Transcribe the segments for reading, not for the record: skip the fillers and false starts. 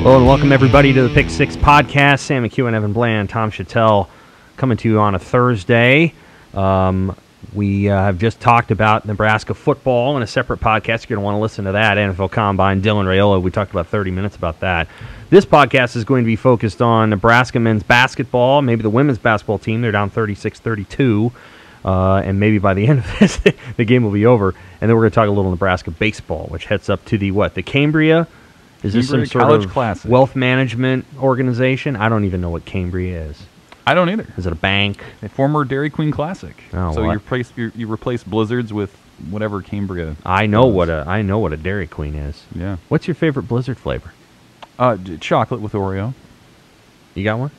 Hello and welcome everybody to the Pick Six Podcast. Sam McKewon, Evan Bland, Tom Shatel coming to you on a Thursday. We have just talked about Nebraska football in a separate podcast. You're going to want to listen to that. NFL Combine, Dylan Raiola. We talked about 30 minutes about that. This podcast is going to be focused on Nebraska men's basketball, maybe the women's basketball team. They're down 36-32. And maybe by the end of this, the game will be over. And then we're going to talk a little Nebraska baseball, which heads up to the Cambria? Is this some sort of Classic wealth management organization? I don't even know what Cambria is. I don't either. Is it a bank? A former Dairy Queen Classic. Oh, so you replace Blizzards with whatever Cambria. I know what a Dairy Queen is. Yeah. What's your favorite Blizzard flavor? Chocolate with Oreo. You got one?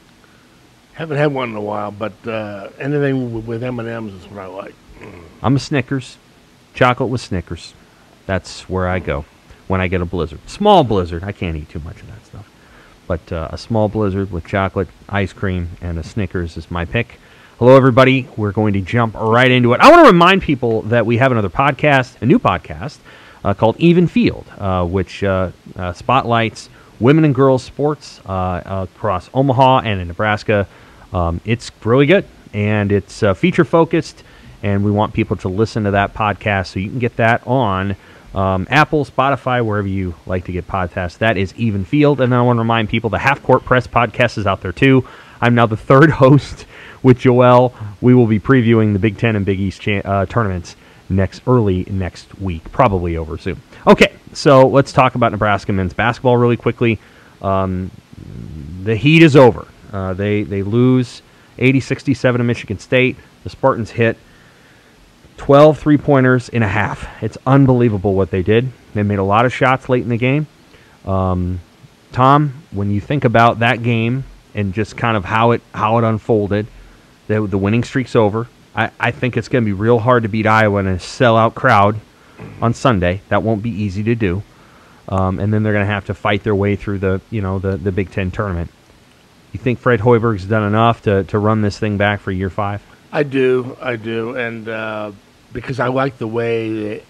Haven't had one in a while, but anything with M&Ms is what I like. I'm a Snickers. Chocolate with Snickers. That's where I go when I get a Blizzard. Small Blizzard. I can't eat too much of that stuff. But a small Blizzard with chocolate, ice cream, and a Snickers is my pick. Hello, everybody. We're going to jump right into it. I want to remind people that we have another podcast, a new podcast, called Even Field, which spotlights women and girls sports across Omaha and in Nebraska. It's really good, and it's feature-focused, and we want people to listen to that podcast, so you can get that on Apple, Spotify, wherever you like to get podcasts. That is Even Field. And then I want to remind people the Half Court Press podcast is out there too. I'm now the third host with Joel. We will be previewing the Big Ten and Big East tournaments early next week, probably over soon. Okay, so let's talk about Nebraska men's basketball really quickly. The heat is over. They lose 80-67 to Michigan State. The Spartans hit 12 three-pointers in a half. It's unbelievable what they did. They made a lot of shots late in the game. Tom, when you think about that game and just kind of how it unfolded, the winning streak's over. I think it's going to be real hard to beat Iowa in a sellout crowd on Sunday. That won't be easy to do. And then they're going to have to fight their way through the Big Ten tournament. You think Fred Hoiberg's done enough to run this thing back for year 5? I do, and because I like the way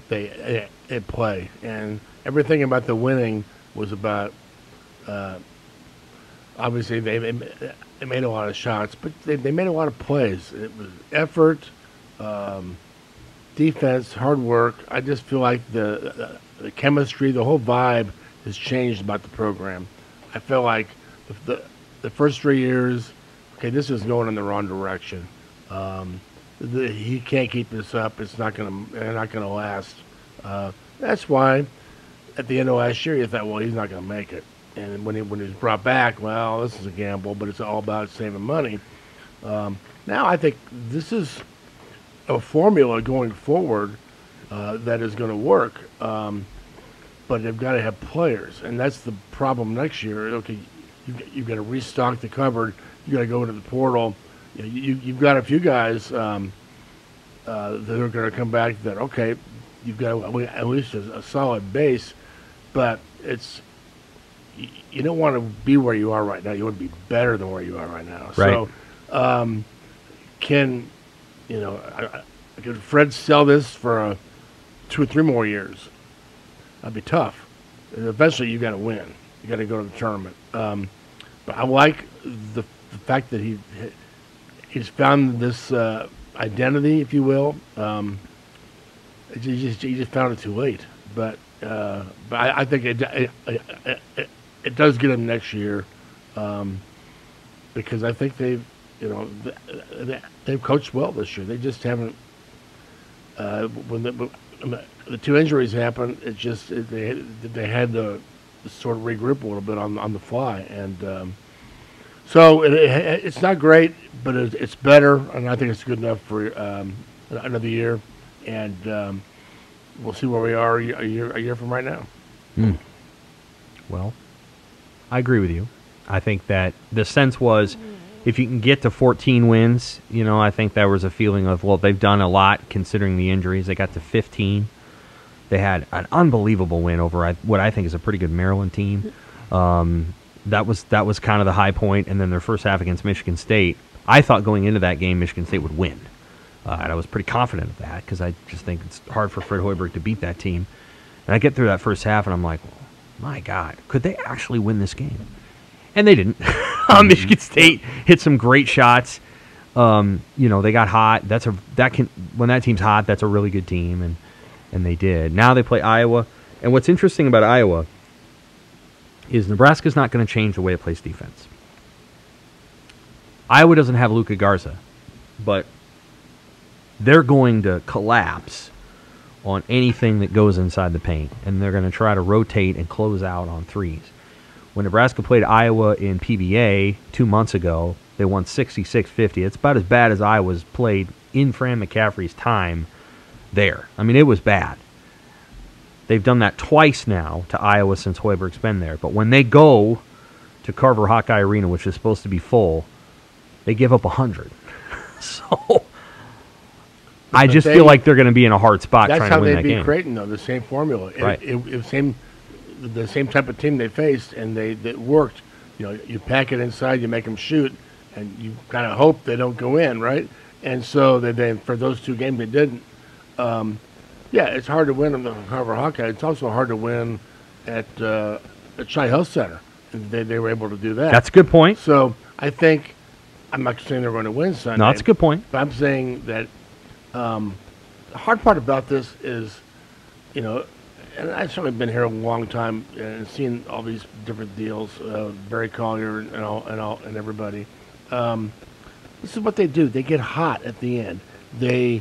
they play, and everything about the winning was about. Obviously, they made a lot of shots, but they made a lot of plays. It was effort, defense, hard work. I just feel like the chemistry, the whole vibe has changed about the program. I feel like the first 3 years, okay, this is going in the wrong direction. He can't keep this up. They're not gonna last. That's why, at the end of last year, you thought, well, he's not gonna make it. And when he was brought back, well, this is a gamble, but it's all about saving money. Now I think this is a formula going forward that is going to work. But they've got to have players, and that's the problem next year. Okay, you've got to restock the cupboard. You got to go into the portal. You've got a few guys that are going to come back that, okay, you've got at least a solid base, but you don't want to be where you are right now. You want to be better than where you are right now. Right. So can Fred sell this for 2 or 3 more years? That'd be tough. And eventually you got to win. You got to go to the tournament. But I like the fact that he's found this identity, if you will. He just found it too late. But I think it does get him next year, because I think they've coached well this year. They just haven't. When the 2 injuries happened, they had to sort of regroup a little bit on the fly, and so it's not great, but it's better, and I think it's good enough for another year, and we'll see where we are a year from right now. Well, I agree with you. I think that the sense was, if you can get to 14 wins, I think there was a feeling of, well, they've done a lot considering the injuries. They got to 15. They had an unbelievable win over what I think is a pretty good Maryland team. That was kind of the high point, and then their first half against Michigan State. I thought going into that game Michigan State would win, and I was pretty confident of that because I just think it's hard for Fred Hoiberg to beat that team. And I get through that first half, and I'm like, well, my God, could they actually win this game? And they didn't. Michigan State hit some great shots. They got hot. When that team's hot, that's a really good team, and they did. Now they play Iowa. And what's interesting about Iowa is Nebraska's not going to change the way it plays defense. Iowa doesn't have Luka Garza, but they're going to collapse on anything that goes inside the paint, and they're going to try to rotate and close out on threes. When Nebraska played Iowa in PBA 2 months ago, they won 66-50. It's about as bad as Iowa's played in Fran McCaffrey's time there. I mean, it was bad. They've done that twice now to Iowa since Hoiberg's been there. But when they go to Carver Hawkeye Arena, which is supposed to be full, they give up 100. So I just feel like they're going to be in a hard spot trying to win that game. That's how they beat Creighton, though, the same formula. Right. The same type of team they faced, and it worked. You pack it inside, you make them shoot, and you kind of hope they don't go in, right? And so they for those two games they didn't. It's hard to win on the Carver Hawkeye. It's also hard to win at Chi Health Center. They were able to do that. That's a good point. So I think I'm not saying they're going to win Sunday. No, that's a good point. But I'm saying that the hard part about this is, and I've certainly been here a long time and seen all these different deals, Barry Collier and everybody. This is what they do. They get hot at the end. They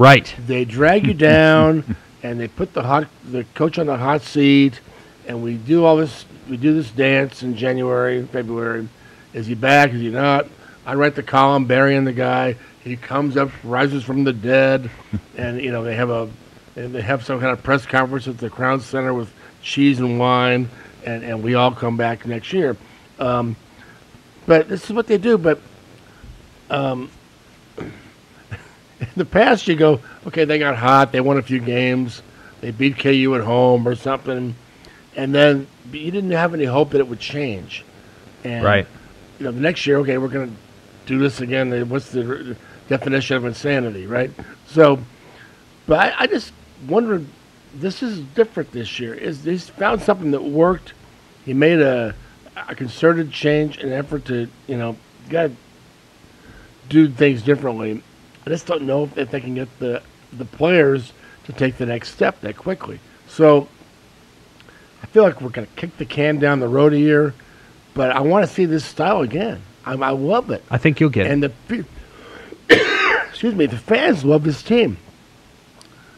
drag you down, and they put the coach on the hot seat, and we do all this. We do this dance in January, February. Is he back? Is he not? I write the column burying the guy. He comes up, rises from the dead, and they have some kind of press conference at the Crown Center with cheese and wine, and we all come back next year. But this is what they do. But in the past, you go, okay, they got hot. They won a few games. They beat KU at home or something. And then you didn't have any hope that it would change. And, right. The next year, okay, we're going to do this again. What's the definition of insanity, right? So, but I just wondered, this is different this year. He's found something that worked. He made a concerted change, an effort to, you got to do things differently. I just don't know if they can get the players to take the next step that quickly. So I feel like we're going to kick the can down the road a year, but I want to see this style again. I love it. I think you'll get it. And the fans love this team.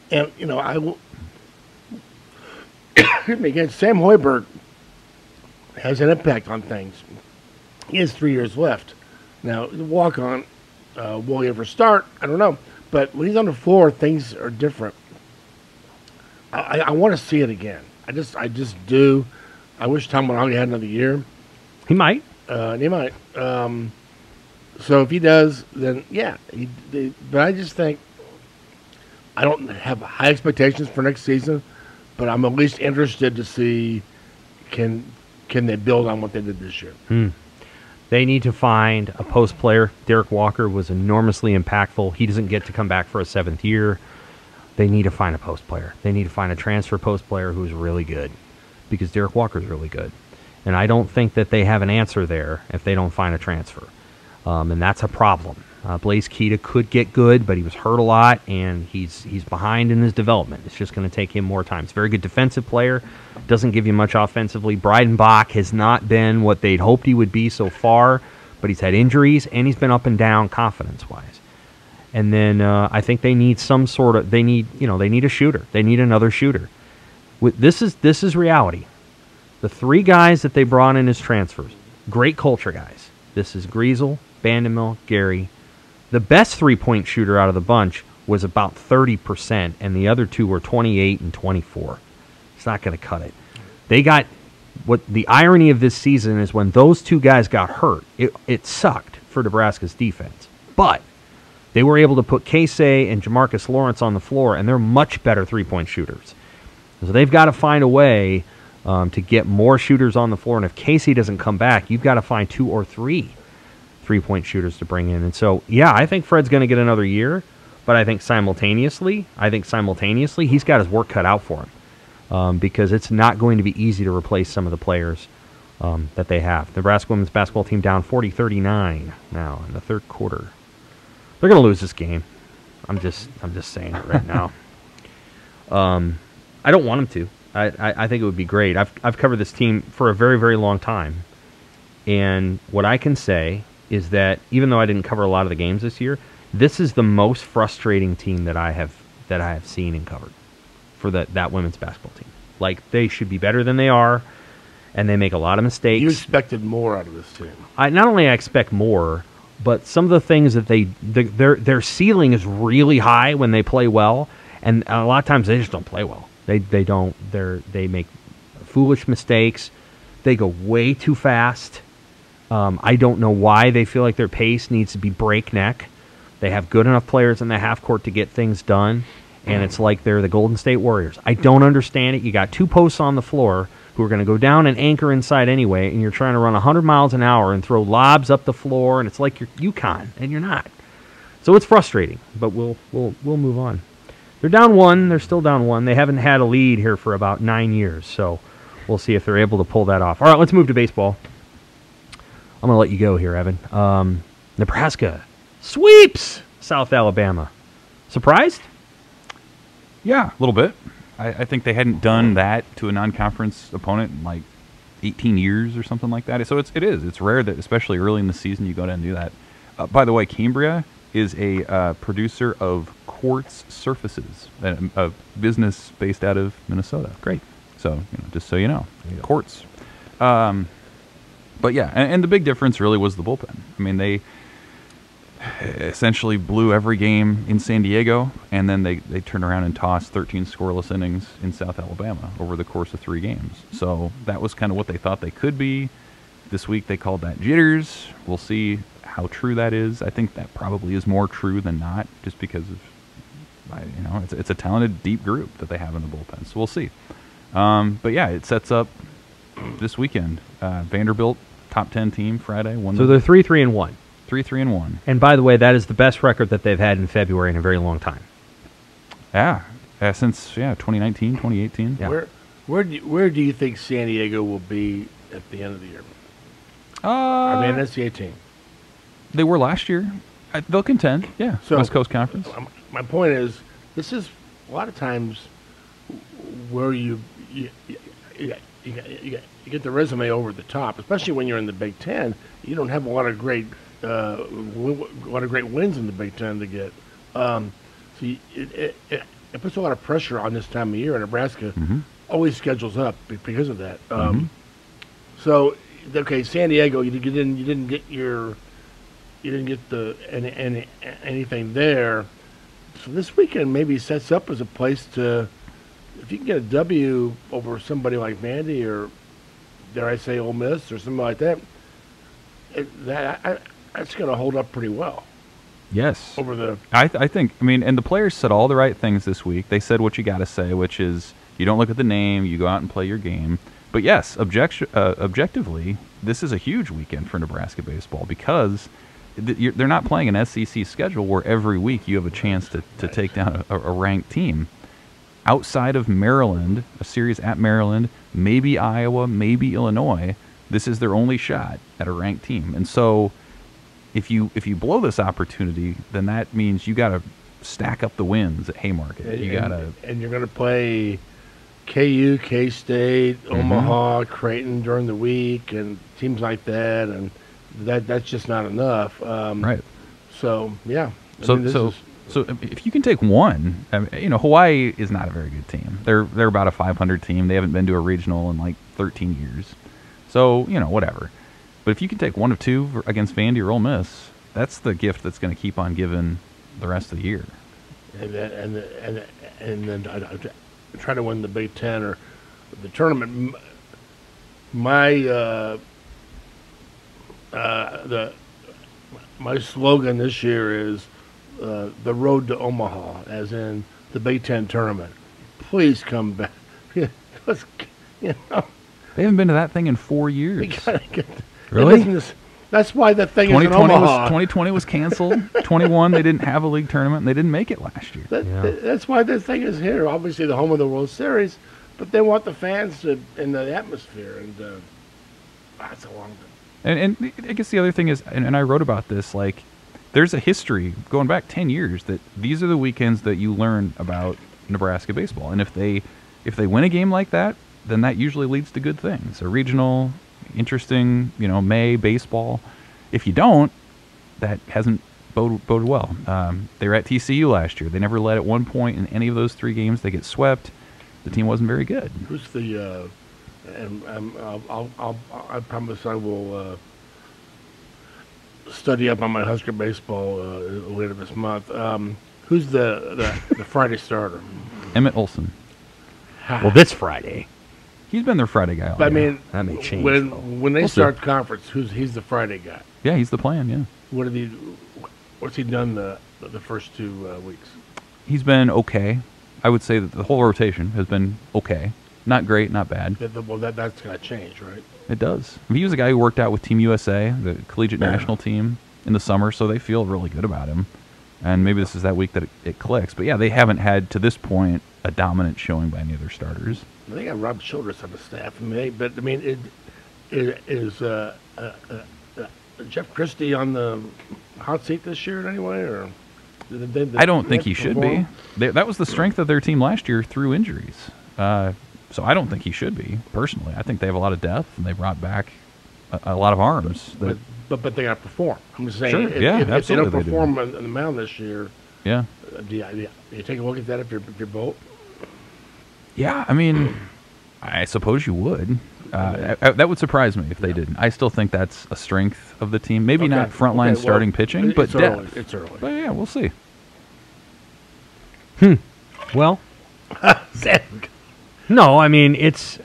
And, again, Sam Hoiberg has an impact on things. He has 3 years left. Now, the walk-on, will he ever start? I don't know. But when he's on the floor, things are different. I want to see it again. I just do. I wish Tom Monaghan had another year. He might. He might. So if he does, then yeah. But I just think I don't have high expectations for next season, but I'm at least interested to see can they build on what they did this year. They need to find a post player. Derek Walker was enormously impactful. He doesn't get to come back for a 7th year. They need to find a post player. They need to find a transfer post player who's really good, because Derek Walker's really good. And I don't think that they have an answer there if they don't find a transfer. And that's a problem. Blaze Keita could get good, but he was hurt a lot, and he's behind in his development. It's just going to take him more time. He's a very good defensive player. Doesn't give you much offensively. Bryden Bach has not been what they'd hoped he would be so far, but he's had injuries, and he's been up and down confidence-wise. And then I think they need some sort of they need a shooter. They need another shooter. This is reality. The 3 guys that they brought in as transfers, great culture guys. This is Griesel, Bandemill, Gary. The best 3-point shooter out of the bunch was about 30%, and the other 2 were 28 and 24. It's not going to cut it. They got what the irony of this season is, when those 2 guys got hurt, it sucked for Nebraska's defense. But they were able to put Casey and Jamarcus Lawrence on the floor, and they're much better 3-point shooters. So they've got to find a way to get more shooters on the floor. And if Casey doesn't come back, you've got to find 2 or 3 3-point shooters to bring in. And so, yeah, I think Fred's going to get another year, but I think simultaneously he's got his work cut out for him. because it's not going to be easy to replace some of the players that they have. Nebraska women's basketball team down 40-39 now in the third quarter. They're going to lose this game. I'm just saying it right now. I don't want them to. I think it would be great. I've covered this team for a very, very long time, and what I can say is that even though I didn't cover a lot of the games this year, this is the most frustrating team that I have seen and covered for that women's basketball team. Like, they should be better than they are, and they make a lot of mistakes. You expected more out of this team. Not only I expect more, but some of the things that their ceiling is really high when they play well, and a lot of times they just don't play well. They make foolish mistakes. They go way too fast. I don't know why they feel like their pace needs to be breakneck. They have good enough players in the half court to get things done, and it's like they're the Golden State Warriors. I don't understand it. You got two posts on the floor who are going to go down and anchor inside anyway, and you're trying to run 100 miles an hour and throw lobs up the floor, and it's like you're UConn, and you're not. So it's frustrating, but we'll move on. They're down one. They're still down one. They haven't had a lead here for about 9 years, so we'll see if they're able to pull that off. All right, let's move to baseball. I'm going to let you go here, Evan. Nebraska sweeps South Alabama. Surprised? Yeah, a little bit. I think they hadn't done that to a non-conference opponent in like 18 years or something like that. So it's rare that, especially early in the season, you go down and do that. By the way, Cambria is a producer of quartz surfaces, a business based out of Minnesota. Great. So, just so you know, quartz. But yeah, and the big difference really was the bullpen. I mean, they essentially blew every game in San Diego, and then they turned around and tossed 13 scoreless innings in South Alabama over the course of 3 games. So that was kind of what they thought they could be. This week they called that jitters. We'll see how true that is. I think that probably is more true than not, just because of, it's a talented, deep group that they have in the bullpen. So we'll see. But yeah, it sets up this weekend. Vanderbilt, top 10 team Friday. So they're 3-3-1. 3-3-1. And by the way, that is the best record that they've had in February in a very long time. Yeah, since 2019, 2018. Yeah. Where do you think San Diego will be at the end of the year? Are they an NCAA team? They were last year. They'll contend. Yeah. So, West Coast Conference. My point is, this is a lot of times where you get the resume over the top, especially when you're in the Big Ten. You don't have a lot of great wins in the Big Ten to get. So it puts a lot of pressure on this time of year. And Nebraska always schedules up because of that. So okay, San Diego, you didn't get anything there. So this weekend maybe sets up as a place to, if you can get a W over somebody like Vandy or, dare I say, Ole Miss or something like that, that's going to hold up pretty well. Yes. Over the, I think, and the players said all the right things this week. They said what you got to say, which is you don't look at the name, you go out and play your game. But yes, objectively, this is a huge weekend for Nebraska baseball because they're not playing an SEC schedule where every week you have a chance to take down a ranked team. Outside of Maryland, a series at Maryland, maybe Iowa, maybe Illinois, this is their only shot at a ranked team. And so if you blow this opportunity, then that means you got to stack up the wins at Haymarket. And you're going to play KU, K-State, Omaha, Creighton during the week, and teams like that, and that's just not enough. Right. So yeah. So if you can take one, Hawaii is not a very good team. They're about a 500 team. They haven't been to a regional in like 13 years. So whatever. But if you can take one of two against Vandy or Ole Miss, that's the gift that's going to keep on giving the rest of the year. And then try to win the Big Ten or the tournament. My slogan this year is the road to Omaha, as in the Big Ten tournament. Please come back. They haven't been to that thing in 4 years. We gotta get really? That's why the thing is in Omaha. 2020 was canceled. 21, they didn't have a league tournament, and they didn't make it last year. That's why the thing is here. Obviously, the home of the World Series, But they want the fans in the atmosphere, and that's a long time. And I guess the other thing is, and I wrote about this, like, there's a history going back 10 years that these are the weekends that you learn about Nebraska baseball. And if they win a game like that, then that usually leads to good things. A regional, interesting, May baseball. If you don't, that hasn't boded well. They were at TCU last year. They never led at one point in any of those 3 games. They get swept. The team wasn't very good. Who's the? And I promise I will study up on my Husker baseball later this month. Who's the Friday starter? Emmett Olson. Well, this Friday. He's been their Friday guy all But I year. mean, That may change, when they We'll start see. conference, he's the Friday guy. Yeah, he's the plan, yeah. What's he done the first 2 weeks? He's been okay. I would say that the whole rotation has been okay. Not great, not bad. Well, that's going to change, right? It does. He was a guy who worked out with Team USA, the collegiate national team, in the summer, so they feel really good about him. And maybe this is that week that it clicks. But yeah, they haven't had, to this point, a dominant showing by any of their starters. They got Rob Childress on the staff. Is Jeff Christie on the hot seat this year in any way, or? I don't think he should be. That was the strength of their team last year through injuries. So I don't think he should be, personally. I think they have a lot of depth, and they brought back a lot of arms. But they got to perform. I'm just saying, Sure, if yeah, they don't absolutely they do. perform on the mound this year, Yeah. do you take a look at that if you're Bolt? Yeah, I mean, I suppose you would. That would surprise me if they didn't. I still think that's a strength of the team. Maybe not frontline starting pitching, but depth. It's early. But yeah, we'll see. Well, no, I mean it's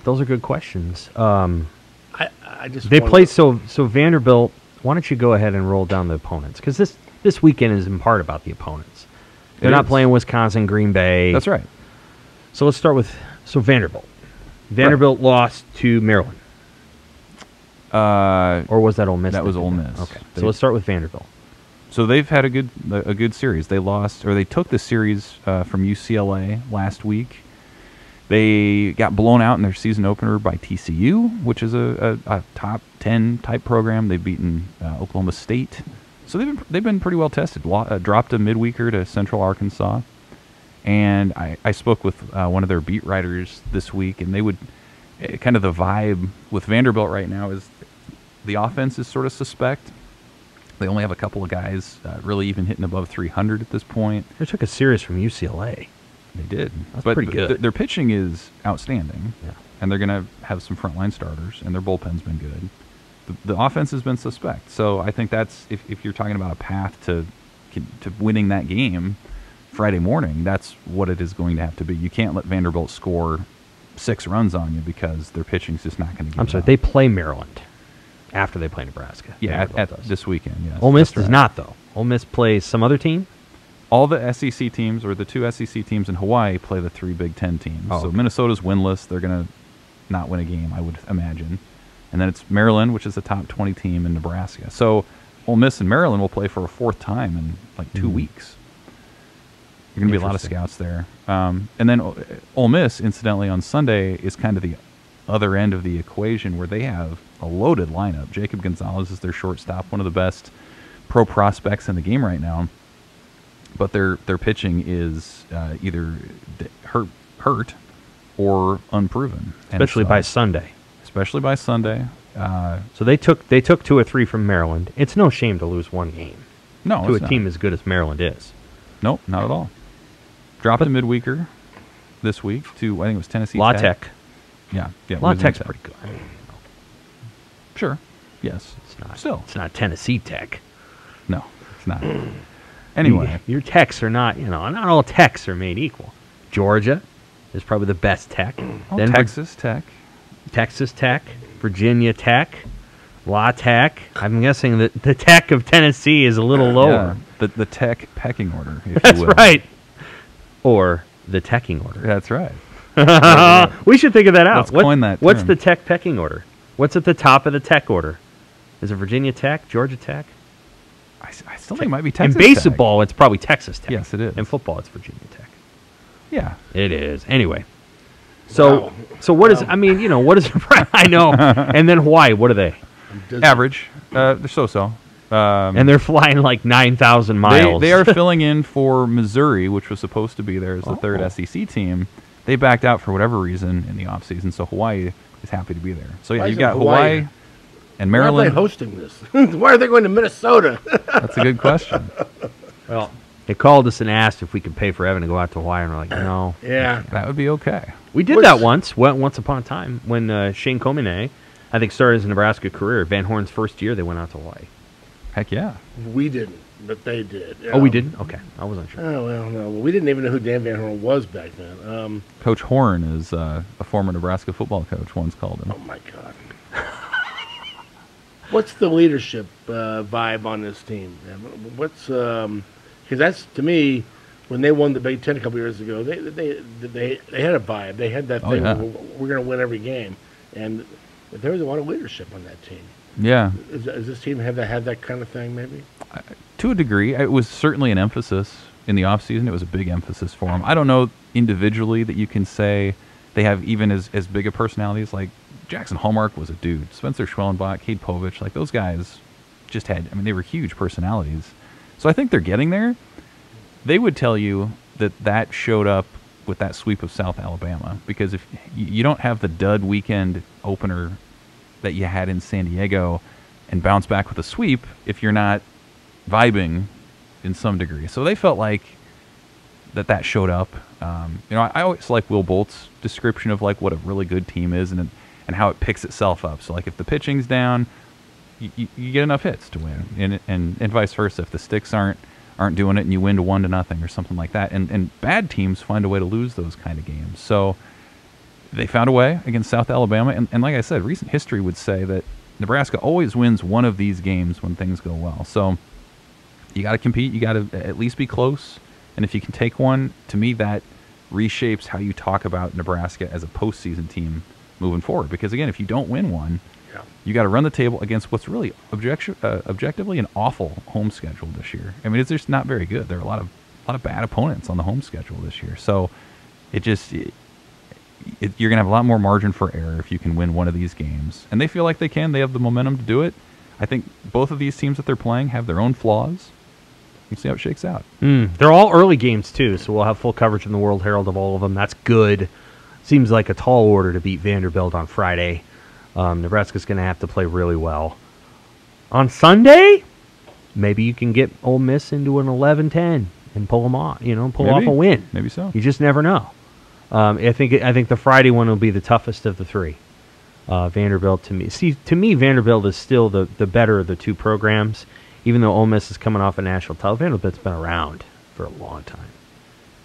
those are good questions. I just They wonder- play so Vanderbilt. Why don't you go ahead and roll down the opponents? Because this weekend is in part about the opponents. They're It not is. playing Wisconsin, Green Bay. That's right. So let's start with Vanderbilt. Vanderbilt lost to Maryland, or was that Ole Miss? That was did Ole Miss. Okay, They- so let's start with Vanderbilt. So they've had a good series. They lost, or they took the series from UCLA last week. They got blown out in their season opener by TCU, which is a top 10 type program. They've beaten Oklahoma State, so they've been pretty well tested. Dropped a midweeker to Central Arkansas, and I spoke with one of their beat writers this week, and they would kind of the vibe with Vanderbilt right now is the offense is sort of suspect. They only have a couple of guys really even hitting above 300 at this point. They took a series from UCLA. They did. That's but pretty good. Their pitching is outstanding, Yeah. and they're going to have some frontline starters, and their bullpen's been good. The offense has been suspect. So I think that's, if you're talking about a path to winning that game Friday morning, that's what it is going to have to be. You can't let Vanderbilt score 6 runs on you because their pitching's just not going to get I'm sorry, they play Maryland after they play Nebraska. Yeah, Vanderbilt does. this weekend, yes. Ole Miss that's does right. not, though. Ole Miss plays some other team. All the SEC teams, or the 2 SEC teams in Hawaii, play the 3 Big Ten teams. Oh, so okay. Minnesota's winless. They're going to not win a game, I would imagine. And then it's Maryland, which is the top 20 team in Nebraska. So Ole Miss and Maryland will play for a 4th time in like 2 weeks. There's going to be a lot of Interesting. scouts there. And then Ole Miss, incidentally, on Sunday is kind of the other end of the equation where they have a loaded lineup. Jacob Gonzalez is their shortstop, one of the best pro prospects in the game right now. But their pitching is either hurt or unproven, And Especially so- by Sunday. Especially by Sunday. So they took 2 or 3 from Maryland. It's no shame to lose one game No, to it's a not. team as good as Maryland is. Nope, not at all. Dropped a midweeker this week to, I think it was Tennessee La Tech. Tech. Yeah, La losing Tech's Tech. pretty good. I mean, Sure. Yes. it's not. Still. It's not Tennessee Tech. No, it's not. Anyway, Your Techs are not. Not all Techs are made equal. Georgia is probably the best Tech. Then Texas Tech. Texas Tech, Virginia Tech, La Tech. I'm guessing that the Tech of Tennessee is a little lower. Yeah, the Tech pecking order, if That's you will. right. Or the teching order. That's right. We should think of that out. Let's coin that What's term. the Tech pecking order? What's at the top of the Tech order? Is it Virginia Tech, Georgia Tech? I still think it might be Texas In baseball, it's probably Texas Tech. Yes, it is. In football, it's Virginia Tech. Tech. Yeah. It is. Anyway, So Wow. so what is? I mean, what is? I know. And then Hawaii, what are they? Average. They're so-so. And they're flying like 9,000 miles. They are filling in for Missouri, which was supposed to be there as the third SEC team. They backed out for whatever reason in the offseason, so Hawaii is happy to be there. So, yeah, Why you've is got it Hawaii Hawaii? and Why are Maryland. they hosting this? Why are they going to Minnesota? That's a good question. Well, they called us and asked if we could pay for Evan to go out to Hawaii, and we're like, no. Yeah. That would be okay. We did that once upon a time, when Shane Comine, I think, started his Nebraska career. Van Horn's first year, they went out to Hawaii. Heck yeah. We didn't, but they did. Oh, we didn't? Okay. I wasn't sure. Oh, well, no. We didn't even know who Dan Van Horn was back then. Coach Horn is a former Nebraska football coach, once called him. Oh, my God. What's the leadership vibe on this team? What's because that's, to me, when they won the Big Ten a couple years ago, they had a vibe. They had that thing. Yeah. We're going to win every game, and there was a lot of leadership on that team. Yeah. Does this team have that kind of thing? Maybe. To a degree. It was certainly an emphasis in the offseason. It was a big emphasis for them. I don't know individually that you can say they have even as big a personalities. Like Jackson Hallmark was a dude. Spencer Schwellenbach, Cade Povich, like those guys just had, they were huge personalities. So I think they're getting there. They would tell you that showed up with that sweep of South Alabama, because if you don't have the dud weekend opener that you had in San Diego and bounce back with a sweep if you're not vibing in some degree. So they felt like that showed up. I always like Will Bolt's description of like what a really good team is and how it picks itself up. So like if the pitching's down, you get enough hits to win, and vice versa. If the sticks aren't doing it and you win to 1-0 or something like that, and bad teams find a way to lose those kind of games. So they found a way against South Alabama, and like I said, recent history would say that Nebraska always wins one of these games when things go well. So you got to compete, you got to at least be close, and if you can take one, to me that reshapes how you talk about Nebraska as a postseason team moving forward. Because again, if you don't win one, you got to run the table against what's really objectively an awful home schedule this year. It's just not very good. There are a lot of bad opponents on the home schedule this year. So you're going to have a lot more margin for error if you can win one of these games. And they feel like they can. They have the momentum to do it. I think both of these teams that they're playing have their own flaws. We'll see how it shakes out. They're all early games, too, so we'll have full coverage in the World-Herald of all of them. That's good. Seems like a tall order to beat Vanderbilt on Friday. Nebraska's going to have to play really well. On Sunday, maybe you can get Ole Miss into an 11-10 and pull them off, pull off a win. Maybe so. You just never know. I think the Friday one will be the toughest of the three. Vanderbilt, to me, Vanderbilt is still the better of the two programs, even though Ole Miss is coming off a national title. Vanderbilt's been around for a long time,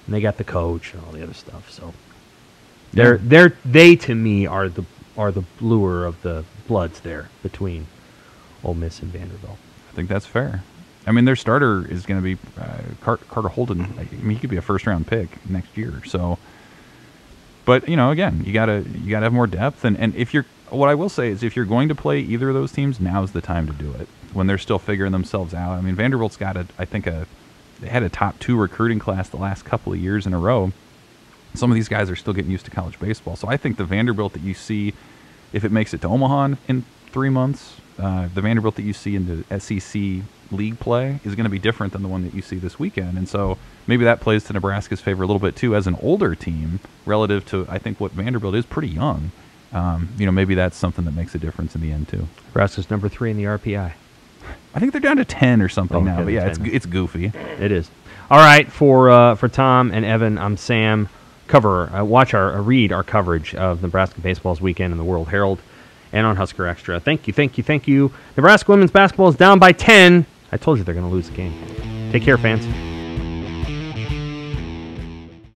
and they got the coach and all the other stuff. So they to me are the bluer of the bloods there between Ole Miss and Vanderbilt. I think that's fair. Their starter is going to be Carter Holden. He could be a first-round pick next year. So, but again, you gotta have more depth. And what I will say is, if you're going to play either of those teams, now's the time to do it when they're still figuring themselves out. Vanderbilt's got they had a top 2 recruiting class the last couple of years in a row. Some of these guys are still getting used to college baseball. So I think the Vanderbilt that you see, if it makes it to Omaha in 3 months, the Vanderbilt that you see in the SEC league play is going to be different than the one that you see this weekend. And so maybe that plays to Nebraska's favor a little bit too, as an older team relative to, I think, what Vanderbilt is pretty young. Maybe that's something that makes a difference in the end too. Nebraska's number 3 in the RPI. I think they're down to 10 or something now, okay, but yeah, 10. it's goofy. It is. All right, for Tom and Evan, I'm Sam. Read our coverage of Nebraska baseball's weekend in the World-Herald and on Husker Extra. Thank you. Nebraska women's basketball is down by 10. I told you they're going to lose the game. Take care, fans.